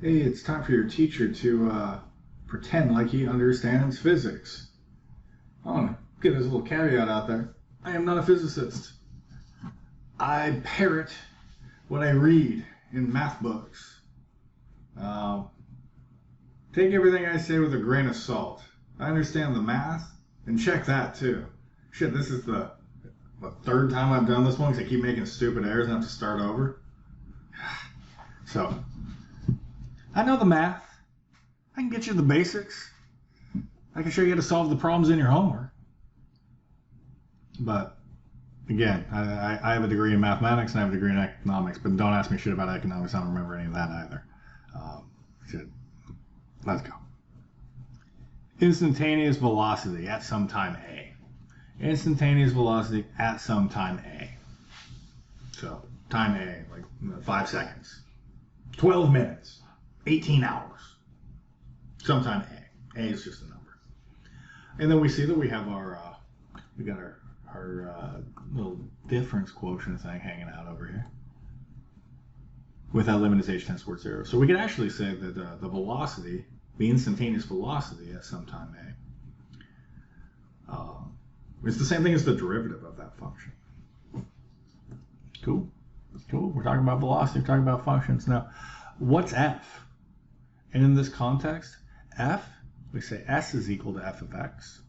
Hey, it's time for your teacher to pretend like he understands physics. I want to get this little caveat out there. I am not a physicist. I parrot what I read in math books. Take everything I say with a grain of salt. I understand the math, and check that too. Shit, this is the third time I've done this one because I keep making stupid errors and have to start over. So, I know the math. I can get you the basics. I can show you how to solve the problems in your homework. But, again, I have a degree in mathematics and I have a degree in economics, but don't ask me shit about economics. I don't remember any of that either. Let's go. Instantaneous velocity at some time A. Instantaneous velocity at some time A. So, time A, like 5 seconds. 12 minutes. 18 hours. Sometime A. A is just a number. And then we see that we have our little difference quotient thing hanging out over here. With that limit is h tends towards 0. So we can actually say that the velocity, the instantaneous velocity at some time A, is the same thing as the derivative of that function. Cool. Cool. We're talking about velocity. We're talking about functions. Now, what's f? And in this context, f, we say s is equal to f of x,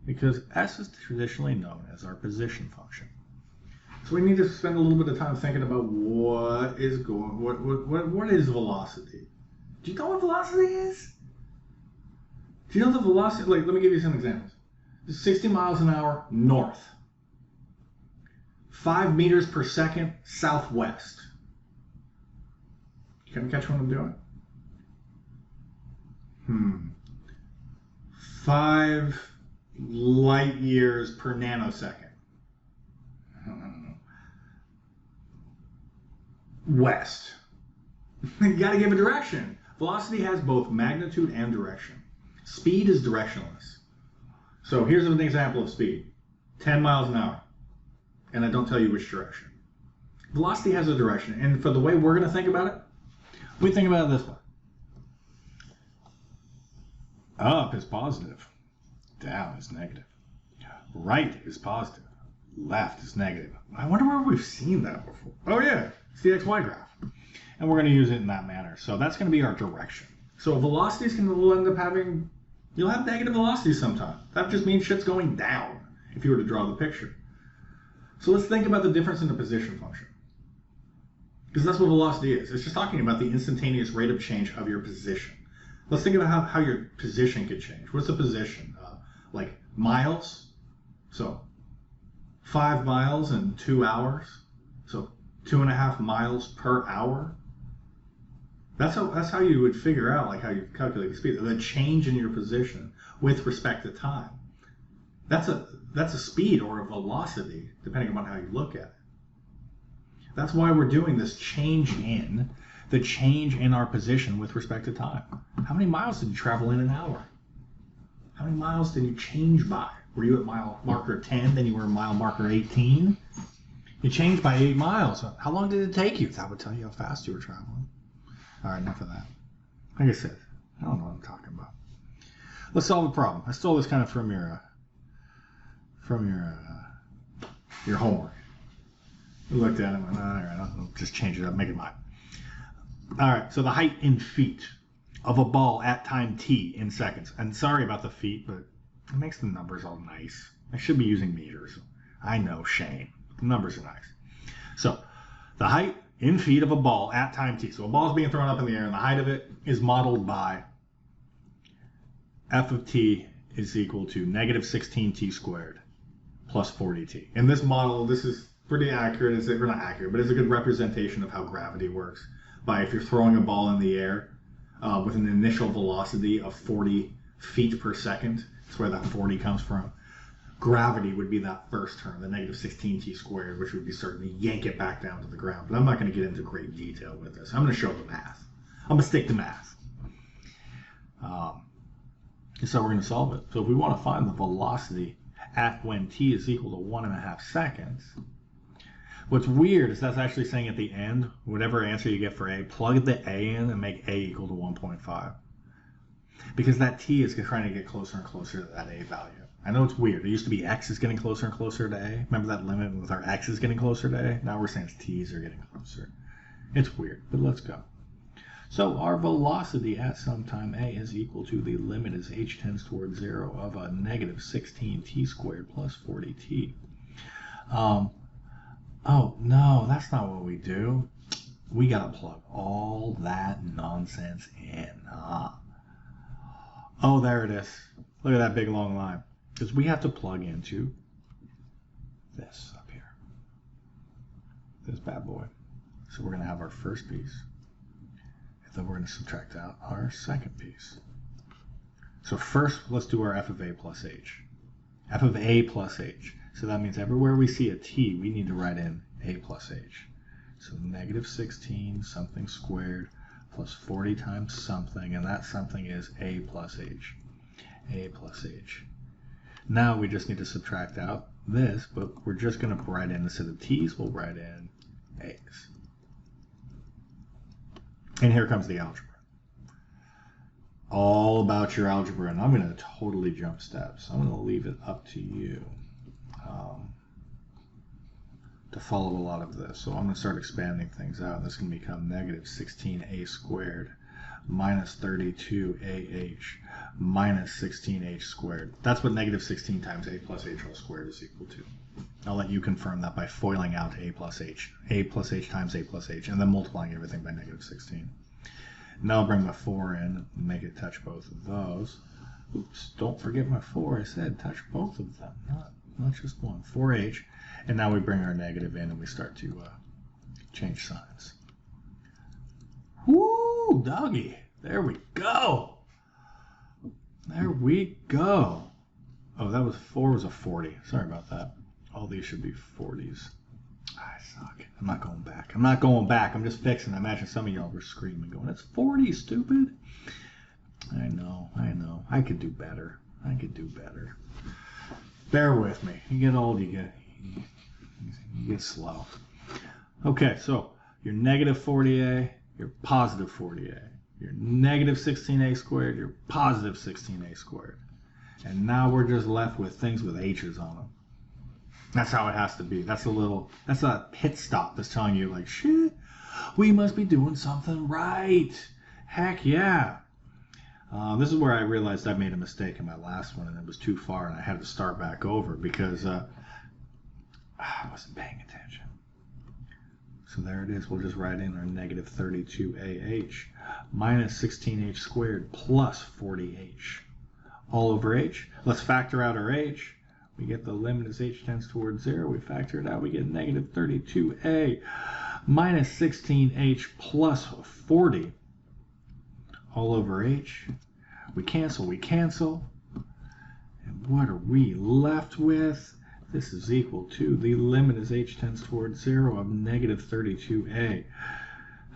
because s is traditionally known as our position function. So we need to spend a little bit of time thinking about what is velocity? Do you know what velocity is? Do you know the velocity? Like, let me give you some examples. 60 miles an hour north. 5 meters per second southwest. You can catch what I'm doing? 5 light years per nanosecond. West. You got to give a direction. Velocity has both magnitude and direction. Speed is directionless. So here's an example of speed. 10 miles an hour. And I don't tell you which direction. Velocity has a direction. And for the way we're going to think about it, we think about it this way. Up is positive. Down is negative. Right is positive. Left is negative. I wonder where we've seen that before. Oh yeah, it's the XY graph. And we're going to use it in that manner. So that's going to be our direction. So velocities can end up having, you'll have negative velocities sometimes. That just means shit's going down if you were to draw the picture. So let's think about the difference in the position function. Because that's what velocity is. It's just talking about the instantaneous rate of change of your position. Let's think about how your position could change. What's the position? Like miles? So 5 miles in 2 hours. So 2.5 miles per hour. That's how you would figure out like how you calculate the speed. The change in your position with respect to time. That's a speed or a velocity, depending upon how you look at it. That's why we're doing this change in our position with respect to time. How many miles did you travel in an hour? How many miles did you change by? Were you at mile marker 10, then you were at mile marker 18? You changed by 8 miles. How long did it take you? That would tell you how fast you were traveling. All right, enough of that. Like I said, I don't know what I'm talking about. Let's solve a problem. I stole this kind of from your homework. We looked at it and went, all right, I'll just change it up, make it mine. All right, so the height in feet of a ball at time t in seconds. And sorry about the feet, but it makes the numbers all nice. I should be using meters. I know, shame. The numbers are nice. So the height in feet of a ball at time t. So a ball is being thrown up in the air, and the height of it is modeled by f of t is equal to negative 16t squared plus 40t. In this model, this is pretty accurate. We're not accurate, but it's a good representation of how gravity works. By if you're throwing a ball in the air with an initial velocity of 40 feet per second, that's where that 40 comes from. Gravity would be that first term, the negative 16t squared, which would be starting to yank it back down to the ground. But I'm not going to get into great detail with this. I'm going to show the math. I'm going to stick to math. So we're going to solve it. So if we want to find the velocity at when t is equal to 1.5 seconds, What's weird is that's actually saying at the end, whatever answer you get for A, plug the A in and make A equal to 1.5. Because that T is trying to get closer and closer to that A value. I know it's weird. It used to be X is getting closer and closer to A. Remember that limit with our X is getting closer to A? Now we're saying it's T's are getting closer. It's weird, but let's go. So our velocity at some time A is equal to the limit as h tends towards 0 of a negative 16t squared plus 40t. Oh, no, that's not what we do. We got to plug all that nonsense in. Oh, there it is. Look at that big long line. Because we have to plug into this up here. This bad boy. So we're going to have our first piece. And then we're going to subtract out our second piece. So first, let's do our f of a plus h. F of a plus h. So that means everywhere we see a t, we need to write in a plus h. So negative 16 something squared plus 40 times something, and that something is a plus h. A plus h. Now we just need to subtract out this, but we're just going to write in, instead of t's, we'll write in a's. And here comes the algebra. All about your algebra, and I'm going to totally jump steps. I'm going to leave it up to you to follow a lot of this. So I'm going to start expanding things out. This can become negative 16a squared minus 32ah minus 16h squared. That's what negative 16 times a plus h all squared is equal to. I'll let you confirm that by foiling out a plus h times a plus h, and then multiplying everything by negative 16. Now I'll bring my 4 in and make it touch both of those. Oops, don't forget my 4. I said touch both of them, not just one. 4h. And now we bring our negative in and we start to change signs. Woo, doggy. There we go. There we go. Oh, that was 4 was a 40. Sorry about that. All these should be 40s. I suck. I'm not going back. I'm not going back. I'm just fixing. I imagine some of y'all were screaming, going, "It's 40, stupid." I know. I could do better. Bear with me. You get old, you get slow. Okay, so your negative 40a, your positive 40a. Your negative 16a squared, your positive 16a squared. And now we're just left with things with h's on them. That's how it has to be. That's a pit stop that's telling you, like, shit, we must be doing something right. Heck yeah. This is where I realized I made a mistake in my last one, and it was too far, and I had to start back over because I wasn't paying attention. So there it is. We'll just write in our negative 32ah minus 16h squared plus 40h all over h. Let's factor out our h. We get the limit as h tends towards 0. We factor it out. We get negative 32a minus 16h plus 40 all over h. We cancel. And what are we left with? This is equal to the limit as h tends towards 0 of negative 32a.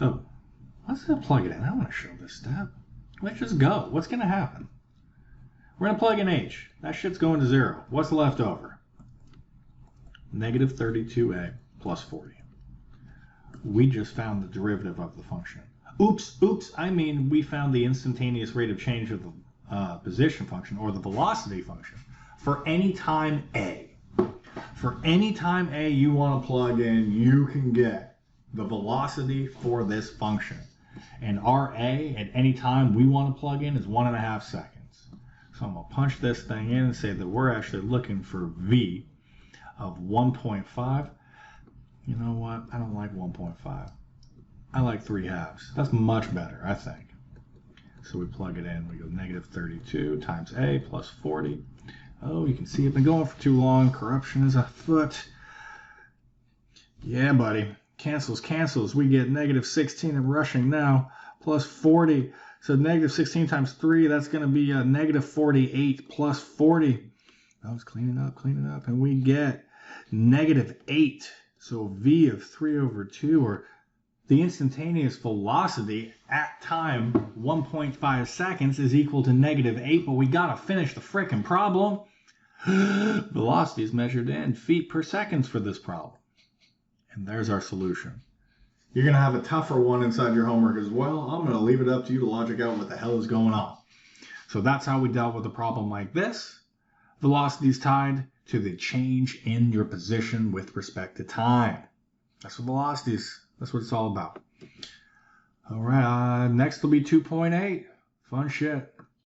Oh, let's plug it in. I want to show this step. Let's just go. What's going to happen? We're going to plug in h. That shit's going to 0. What's left over? Negative 32a plus 40. We just found the derivative of the function. Oops, I mean we found the instantaneous rate of change of the position function, or the velocity function, for any time a. For any time a you want to plug in, you can get the velocity for this function. And our a at any time we want to plug in is 1.5 seconds. So I'm going to punch this thing in and say that we're actually looking for v of 1.5. You know what? I don't like 1.5. I like 3/2. That's much better, I think. So we plug it in. We go negative 32 times a plus 40. Oh, you can see I've been going for too long. Corruption is afoot. Yeah, buddy. Cancels. We get negative 16 and rushing now, plus 40. So negative 16 times 3, that's going to be a negative 48 plus 40. I was cleaning up. And we get negative 8. So v of 3 over 2, or the instantaneous velocity at time 1.5 seconds, is equal to negative 8. But we got to finish the frickin' problem. Velocity is measured in feet per second for this problem. And there's our solution. You're going to have a tougher one inside your homework as well. I'm going to leave it up to you to logic out what the hell is going on. So that's how we dealt with a problem like this. Velocity is tied to the change in your position with respect to time. That's what velocity is. That's what it's all about. All right, next will be 2.8. Fun shit.